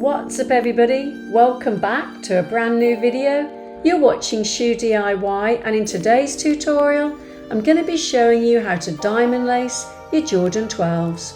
What's up everybody? Welcome back to a brand new video. You're watching Shoe DIY, and in today's tutorial I'm going to be showing you how to diamond lace your Jordan 12s.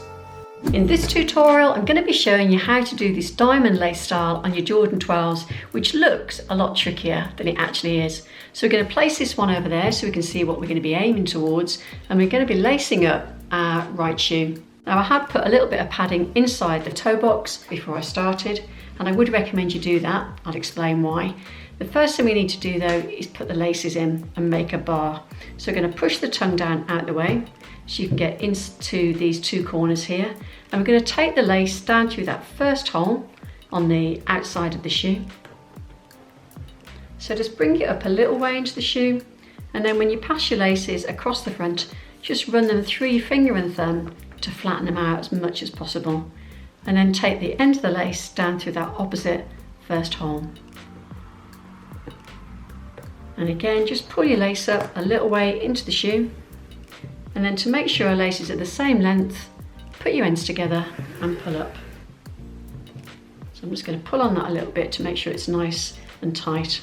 In this tutorial I'm going to be showing you how to do this diamond lace style on your Jordan 12s, which looks a lot trickier than it actually is. So we're going to place this one over there so we can see what we're going to be aiming towards, and we're going to be lacing up our right shoe. Now I had put a little bit of padding inside the toe box before I started, and I would recommend you do that. I'll explain why. The first thing we need to do though is put the laces in and make a bar. So we're going to push the tongue down out the way so you can get into these two corners here, and we're going to take the lace down through that first hole on the outside of the shoe. So just bring it up a little way into the shoe, and then when you pass your laces across the front, just run them through your finger and thumb to flatten them out as much as possible, and then take the end of the lace down through that opposite first hole. And again, just pull your lace up a little way into the shoe, and then to make sure our laces are the same length, put your ends together and pull up. So I'm just going to pull on that a little bit to make sure it's nice and tight.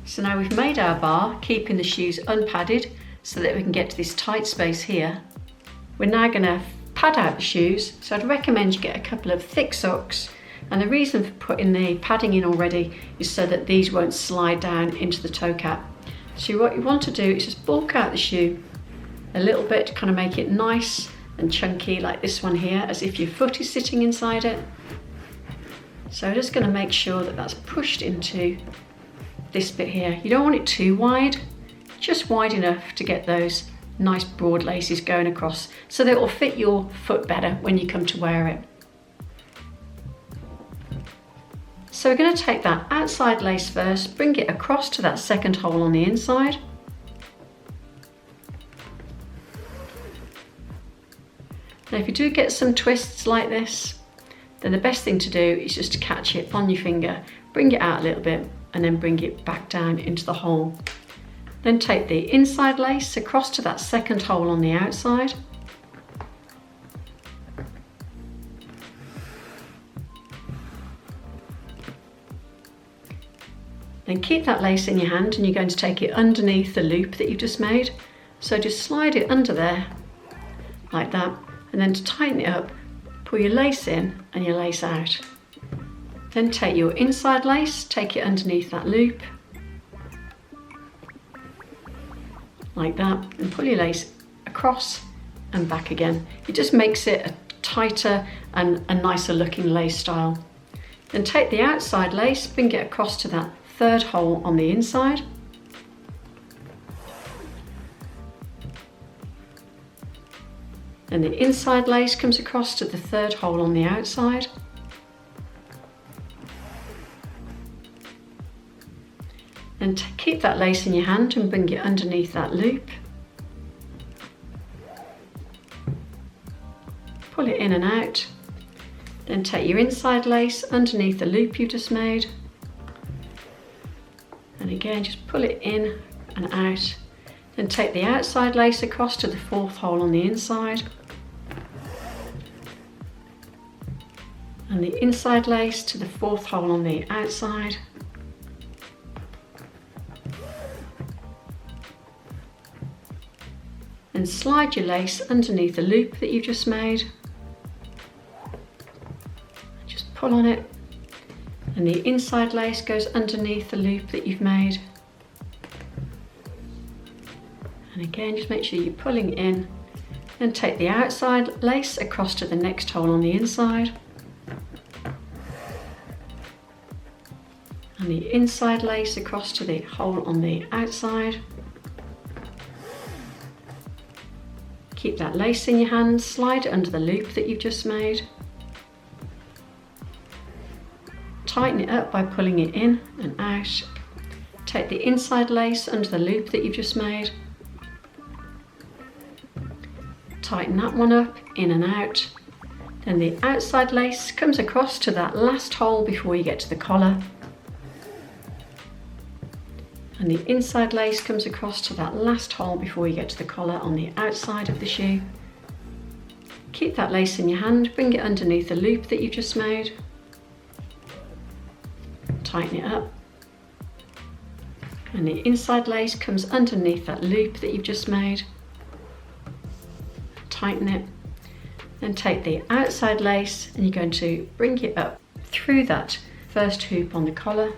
So now we've made our bar, keeping the shoes unpadded so that we can get to this tight space here. We're now going to pad out the shoes, so I'd recommend you get a couple of thick socks, and the reason for putting the padding in already is so that these won't slide down into the toe cap. So what you want to do is just bulk out the shoe a little bit to kind of make it nice and chunky like this one here, as if your foot is sitting inside it. So I'm just going to make sure that that's pushed into this bit here. You don't want it too wide, just wide enough to get those nice broad laces going across so that it will fit your foot better when you come to wear it. So we're going to take that outside lace first, bring it across to that second hole on the inside. Now if you do get some twists like this, then the best thing to do is just to catch it on your finger, bring it out a little bit, and then bring it back down into the hole. Then take the inside lace across to that second hole on the outside. Then keep that lace in your hand, and you're going to take it underneath the loop that you've just made. So just slide it under there, like that, and then to tighten it up, pull your lace in and your lace out. Then take your inside lace, take it underneath that loop, like that, and pull your lace across and back again. It just makes it a tighter and a nicer looking lace style. Then take the outside lace, bring it across to that third hole on the inside. And the inside lace comes across to the third hole on the outside. And keep that lace in your hand and bring it underneath that loop. Pull it in and out. Then take your inside lace underneath the loop you just made. And again, just pull it in and out. Then take the outside lace across to the fourth hole on the inside. And the inside lace to the fourth hole on the outside. And slide your lace underneath the loop that you've just made. Just pull on it, and the inside lace goes underneath the loop that you've made. And again, just make sure you're pulling in, and take the outside lace across to the next hole on the inside. And the inside lace across to the hole on the outside. Keep that lace in your hand, slide it under the loop that you've just made. Tighten it up by pulling it in and out. Take the inside lace under the loop that you've just made. Tighten that one up, in and out. Then the outside lace comes across to that last hole before you get to the collar. And the inside lace comes across to that last hole before you get to the collar on the outside of the shoe. Keep that lace in your hand, bring it underneath the loop that you've just made. tighten it up. And the inside lace comes underneath that loop that you've just made. Tighten it. Then take the outside lace and you're going to bring it up through that first hoop on the collar.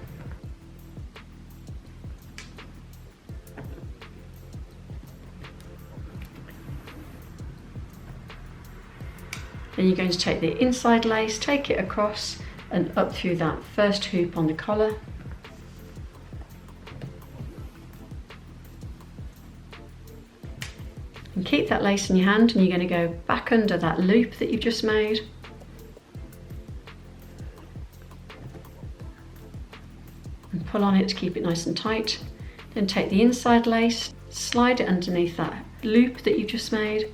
Then you're going to take the inside lace, take it across and up through that first hoop on the collar. And keep that lace in your hand, and you're going to go back under that loop that you've just made. And pull on it to keep it nice and tight. Then take the inside lace, slide it underneath that loop that you've just made,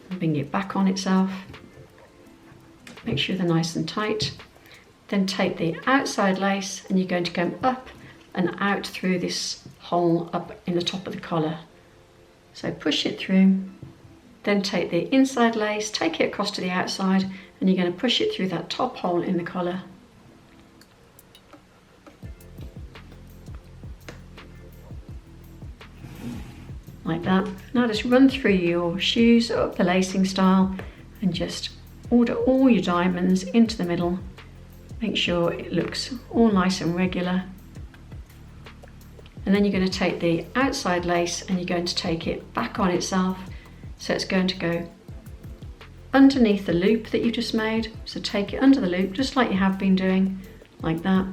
and bring it back on itself. Make sure they're nice and tight. Then take the outside lace and you're going to go up and out through this hole up in the top of the collar. So push it through, then take the inside lace, take it across to the outside, and you're going to push it through that top hole in the collar. Like that. Now just run through your shoes up the lacing style and just order all your diamonds into the middle. Make sure it looks all nice and regular. And then you're going to take the outside lace and you're going to take it back on itself. So it's going to go underneath the loop that you just made. So take it under the loop, just like you have been doing, like that.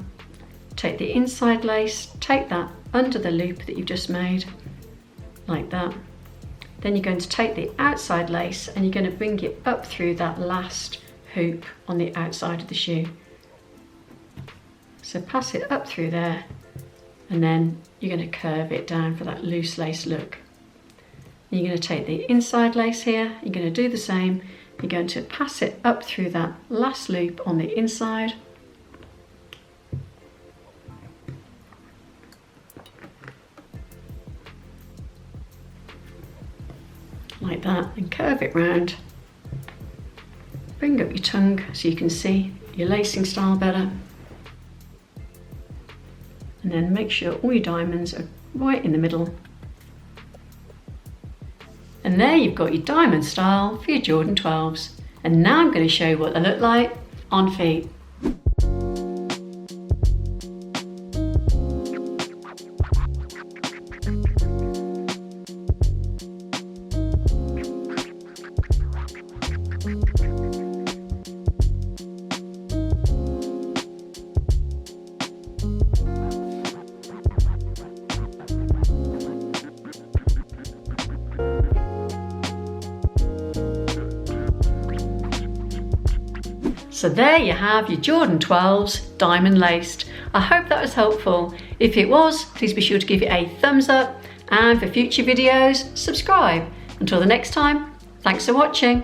Take the inside lace, take that under the loop that you've just made, like that. Then you're going to take the outside lace and you're going to bring it up through that last hoop on the outside of the shoe. So pass it up through there, and then you're going to curve it down for that loose lace look. You're going to take the inside lace here, you're going to do the same, you're going to pass it up through that last loop on the inside. Like that, and curve it round. Bring up your tongue so you can see your lacing style better. And then make sure all your diamonds are right in the middle. And there you've got your diamond style for your Jordan 12s. And now I'm going to show you what they look like on feet. So there you have your Jordan 12s diamond laced. I hope that was helpful. If it was, please be sure to give it a thumbs up, and for future videos, subscribe. Until the next time, thanks for watching.